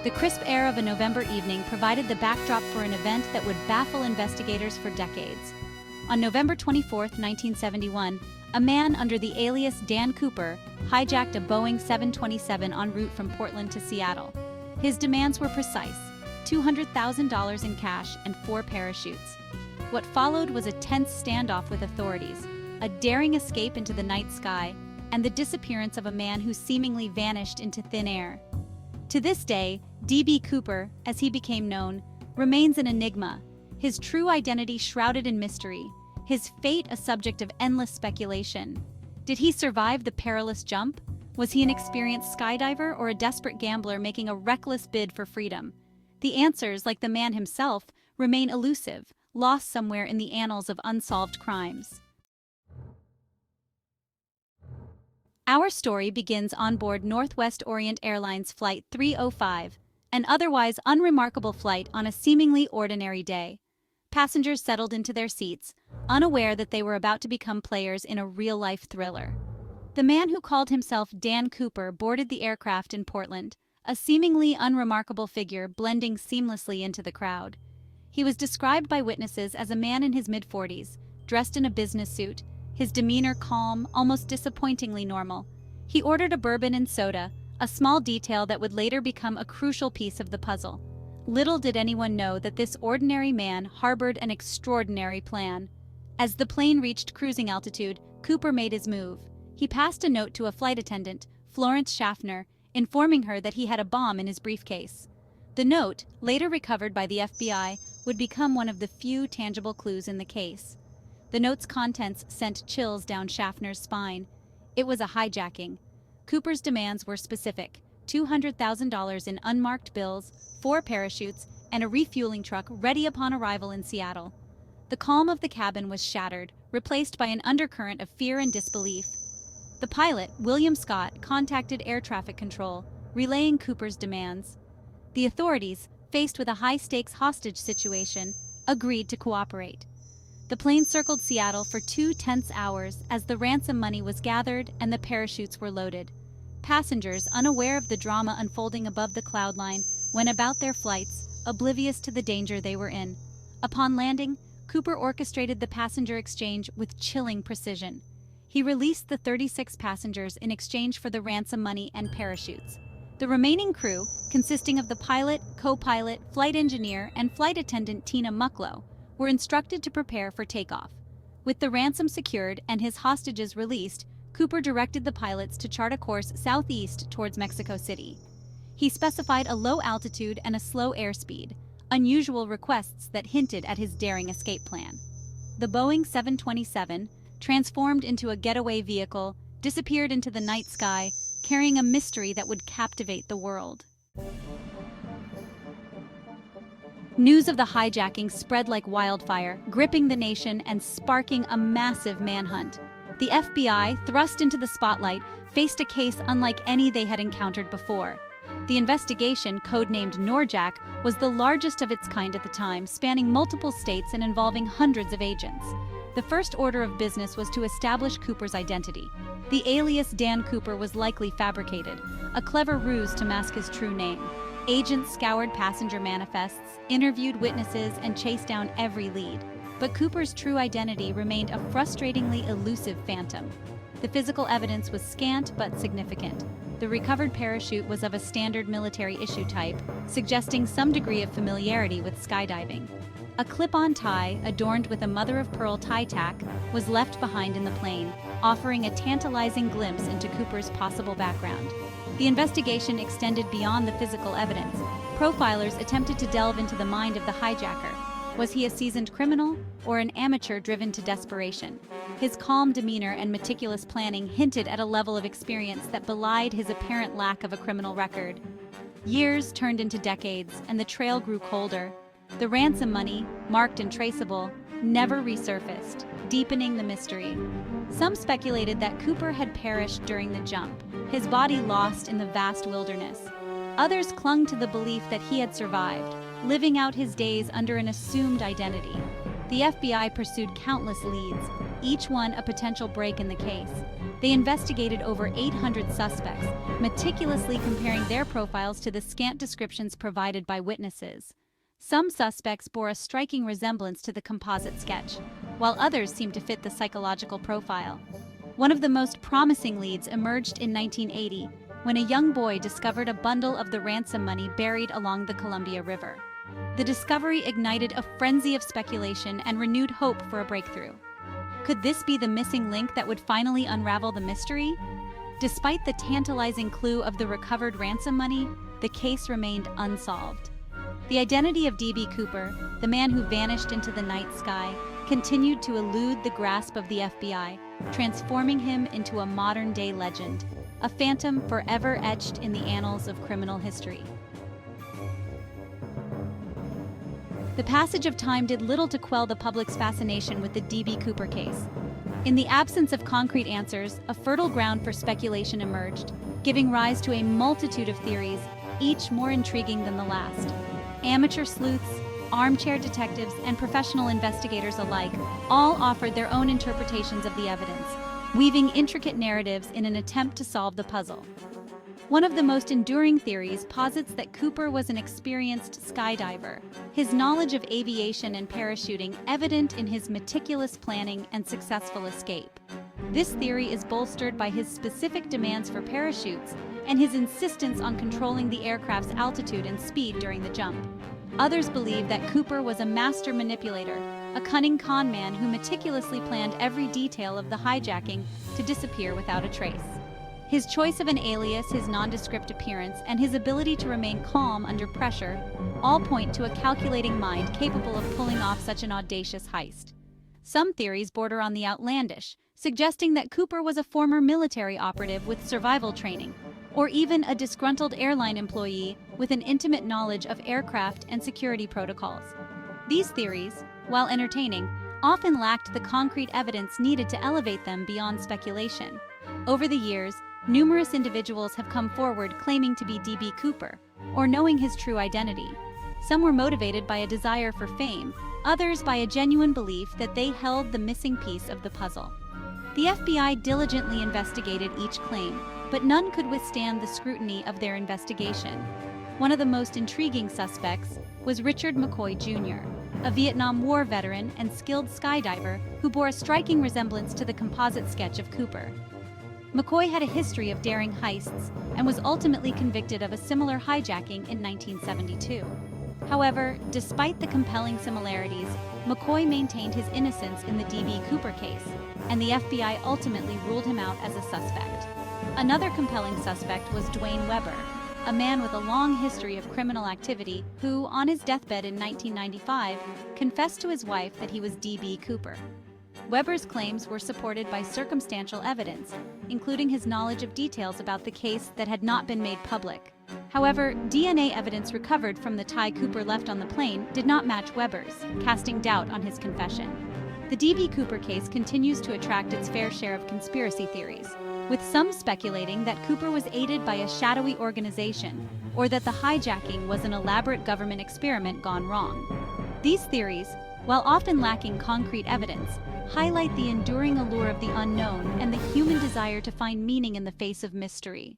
The crisp air of a November evening provided the backdrop for an event that would baffle investigators for decades. On November 24, 1971, a man under the alias Dan Cooper hijacked a Boeing 727 en route from Portland to Seattle. His demands were precise: $200,000 in cash and 4 parachutes. What followed was a tense standoff with authorities, a daring escape into the night sky, and the disappearance of a man who seemingly vanished into thin air. To this day, D.B. Cooper, as he became known, remains an enigma, his true identity shrouded in mystery, his fate a subject of endless speculation. Did he survive the perilous jump? Was he an experienced skydiver or a desperate gambler making a reckless bid for freedom? The answers, like the man himself, remain elusive, lost somewhere in the annals of unsolved crimes. Our story begins on board Northwest Orient Airlines Flight 305, an otherwise unremarkable flight on a seemingly ordinary day. Passengers settled into their seats, unaware that they were about to become players in a real-life thriller. The man who called himself Dan Cooper boarded the aircraft in Portland, a seemingly unremarkable figure blending seamlessly into the crowd. He was described by witnesses as a man in his mid-40s, dressed in a business suit, his demeanor calm, almost disappointingly normal. He ordered a bourbon and soda, a small detail that would later become a crucial piece of the puzzle. Little did anyone know that this ordinary man harbored an extraordinary plan. As the plane reached cruising altitude, Cooper made his move. He passed a note to a flight attendant, Florence Schaffner, informing her that he had a bomb in his briefcase. The note, later recovered by the FBI, would become one of the few tangible clues in the case. The note's contents sent chills down Schaffner's spine. It was a hijacking. Cooper's demands were specific: $200,000 in unmarked bills, 4 parachutes, and a refueling truck ready upon arrival in Seattle. The calm of the cabin was shattered, replaced by an undercurrent of fear and disbelief. The pilot, William Scott, contacted air traffic control, relaying Cooper's demands. The authorities, faced with a high-stakes hostage situation, agreed to cooperate. The plane circled Seattle for 2 tense hours as the ransom money was gathered and the parachutes were loaded. Passengers, unaware of the drama unfolding above the cloud line, went about their flights, oblivious to the danger they were in. Upon landing, Cooper orchestrated the passenger exchange with chilling precision. He released the 36 passengers in exchange for the ransom money and parachutes. The remaining crew, consisting of the pilot, co-pilot, flight engineer, and flight attendant Tina Mucklow, were instructed to prepare for takeoff. With the ransom secured and his hostages released, Cooper directed the pilots to chart a course southeast towards Mexico City. He specified a low altitude and a slow airspeed, unusual requests that hinted at his daring escape plan. The Boeing 727, transformed into a getaway vehicle, disappeared into the night sky, carrying a mystery that would captivate the world. News of the hijacking spread like wildfire, gripping the nation and sparking a massive manhunt. The FBI, thrust into the spotlight, faced a case unlike any they had encountered before. The investigation, codenamed NORJAK, was the largest of its kind at the time, spanning multiple states and involving hundreds of agents. The first order of business was to establish Cooper's identity. The alias Dan Cooper was likely fabricated, a clever ruse to mask his true name. Agents scoured passenger manifests, interviewed witnesses, and chased down every lead. But Cooper's true identity remained a frustratingly elusive phantom. The physical evidence was scant but significant. The recovered parachute was of a standard military issue type, suggesting some degree of familiarity with skydiving. A clip-on tie, adorned with a mother-of-pearl tie tack, was left behind in the plane, offering a tantalizing glimpse into Cooper's possible background. The investigation extended beyond the physical evidence. Profilers attempted to delve into the mind of the hijacker. Was he a seasoned criminal or an amateur driven to desperation? His calm demeanor and meticulous planning hinted at a level of experience that belied his apparent lack of a criminal record. Years turned into decades, and the trail grew colder. The ransom money, marked and traceable, never resurfaced, deepening the mystery. Some speculated that Cooper had perished during the jump, his body lost in the vast wilderness. Others clung to the belief that he had survived, living out his days under an assumed identity. the FBI pursued countless leads, each one a potential break in the case. They investigated over 800 suspects, meticulously comparing their profiles to the scant descriptions provided by witnesses. Some suspects bore a striking resemblance to the composite sketch, while others seemed to fit the psychological profile. One of the most promising leads emerged in 1980, when a young boy discovered a bundle of the ransom money buried along the Columbia River. The discovery ignited a frenzy of speculation and renewed hope for a breakthrough. Could this be the missing link that would finally unravel the mystery? Despite the tantalizing clue of the recovered ransom money, the case remained unsolved. The identity of D.B. Cooper, the man who vanished into the night sky, continued to elude the grasp of the FBI, transforming him into a modern-day legend, a phantom forever etched in the annals of criminal history. The passage of time did little to quell the public's fascination with the D.B. Cooper case. In the absence of concrete answers, a fertile ground for speculation emerged, giving rise to a multitude of theories, each more intriguing than the last. Amateur sleuths, armchair detectives, and professional investigators alike all offered their own interpretations of the evidence, weaving intricate narratives in an attempt to solve the puzzle. One of the most enduring theories posits that Cooper was an experienced skydiver, his knowledge of aviation and parachuting evident in his meticulous planning and successful escape. This theory is bolstered by his specific demands for parachutes and his insistence on controlling the aircraft's altitude and speed during the jump. Others believe that Cooper was a master manipulator, a cunning con man who meticulously planned every detail of the hijacking to disappear without a trace. His choice of an alias, his nondescript appearance, and his ability to remain calm under pressure all point to a calculating mind capable of pulling off such an audacious heist. Some theories border on the outlandish, suggesting that Cooper was a former military operative with survival training, or even a disgruntled airline employee with an intimate knowledge of aircraft and security protocols. These theories, while entertaining, often lacked the concrete evidence needed to elevate them beyond speculation. Over the years, numerous individuals have come forward claiming to be D.B. Cooper, or knowing his true identity. Some were motivated by a desire for fame, others by a genuine belief that they held the missing piece of the puzzle. The FBI diligently investigated each claim, but none could withstand the scrutiny of their investigation. One of the most intriguing suspects was Richard McCoy Jr., a Vietnam War veteran and skilled skydiver who bore a striking resemblance to the composite sketch of Cooper. McCoy had a history of daring heists and was ultimately convicted of a similar hijacking in 1972. However, despite the compelling similarities, McCoy maintained his innocence in the D.B. Cooper case, and the FBI ultimately ruled him out as a suspect. Another compelling suspect was Dwayne Weber, a man with a long history of criminal activity who, on his deathbed in 1995, confessed to his wife that he was D.B. Cooper. Weber's claims were supported by circumstantial evidence, including his knowledge of details about the case that had not been made public. However, DNA evidence recovered from the tie Cooper left on the plane did not match Weber's, casting doubt on his confession. The D.B. Cooper case continues to attract its fair share of conspiracy theories, with some speculating that Cooper was aided by a shadowy organization, or that the hijacking was an elaborate government experiment gone wrong. These theories, while often lacking concrete evidence, highlight the enduring allure of the unknown and the human desire to find meaning in the face of mystery.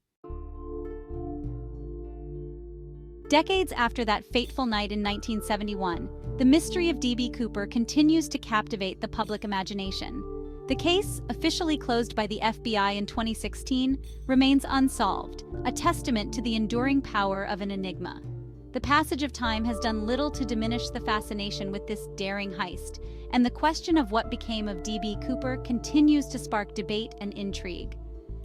Decades after that fateful night in 1971, the mystery of D.B. Cooper continues to captivate the public imagination. The case, officially closed by the FBI in 2016, remains unsolved, a testament to the enduring power of an enigma. The passage of time has done little to diminish the fascination with this daring heist, and the question of what became of D.B. Cooper continues to spark debate and intrigue.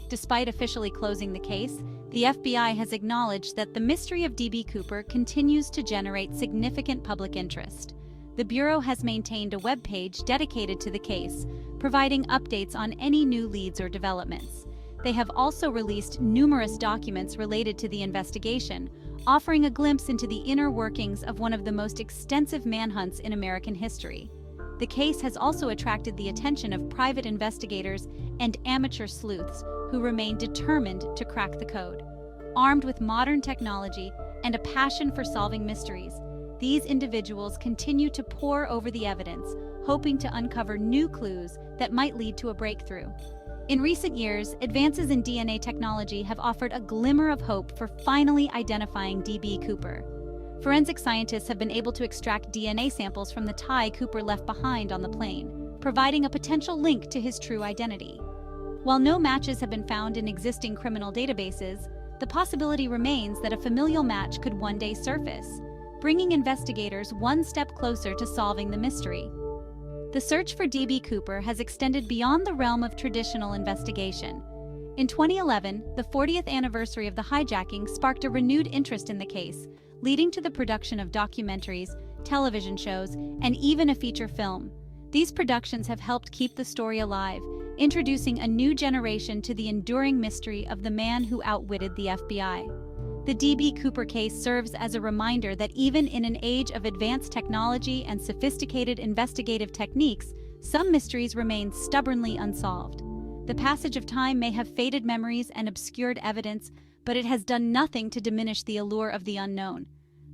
Despite officially closing the case, the FBI has acknowledged that the mystery of D.B. Cooper continues to generate significant public interest. The Bureau has maintained a webpage dedicated to the case, providing updates on any new leads or developments. They have also released numerous documents related to the investigation, offering a glimpse into the inner workings of one of the most extensive manhunts in American history. The case has also attracted the attention of private investigators and amateur sleuths who remain determined to crack the code. Armed with modern technology and a passion for solving mysteries, these individuals continue to pore over the evidence, hoping to uncover new clues that might lead to a breakthrough. In recent years, advances in DNA technology have offered a glimmer of hope for finally identifying D.B. Cooper. Forensic scientists have been able to extract DNA samples from the tie Cooper left behind on the plane, providing a potential link to his true identity. While no matches have been found in existing criminal databases, the possibility remains that a familial match could one day surface, bringing investigators one step closer to solving the mystery. The search for D.B. Cooper has extended beyond the realm of traditional investigation. In 2011, the 40th anniversary of the hijacking sparked a renewed interest in the case, leading to the production of documentaries, television shows, and even a feature film. These productions have helped keep the story alive, introducing a new generation to the enduring mystery of the man who outwitted the FBI. The D.B. Cooper case serves as a reminder that even in an age of advanced technology and sophisticated investigative techniques, some mysteries remain stubbornly unsolved. The passage of time may have faded memories and obscured evidence, but it has done nothing to diminish the allure of the unknown.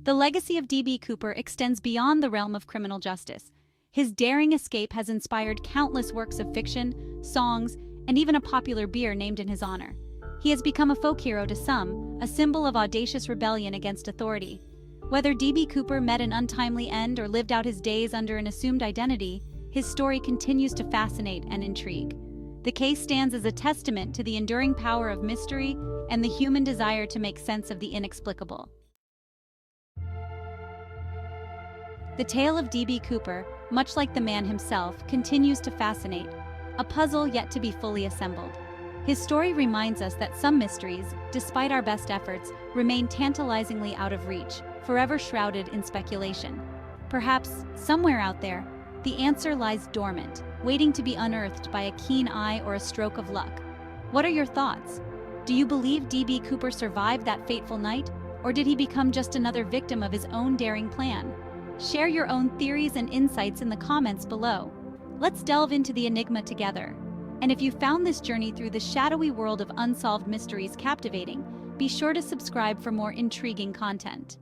The legacy of D.B. Cooper extends beyond the realm of criminal justice. His daring escape has inspired countless works of fiction, songs, and even a popular beer named in his honor. He has become a folk hero to some, a symbol of audacious rebellion against authority. Whether D.B. Cooper met an untimely end or lived out his days under an assumed identity, his story continues to fascinate and intrigue. The case stands as a testament to the enduring power of mystery and the human desire to make sense of the inexplicable. The tale of D.B. Cooper, much like the man himself, continues to fascinate, a puzzle yet to be fully assembled. His story reminds us that some mysteries, despite our best efforts, remain tantalizingly out of reach, forever shrouded in speculation. Perhaps, somewhere out there, the answer lies dormant, waiting to be unearthed by a keen eye or a stroke of luck. What are your thoughts? Do you believe D.B. Cooper survived that fateful night, or did he become just another victim of his own daring plan? Share your own theories and insights in the comments below. Let's delve into the enigma together. And if you found this journey through the shadowy world of unsolved mysteries captivating, be sure to subscribe for more intriguing content.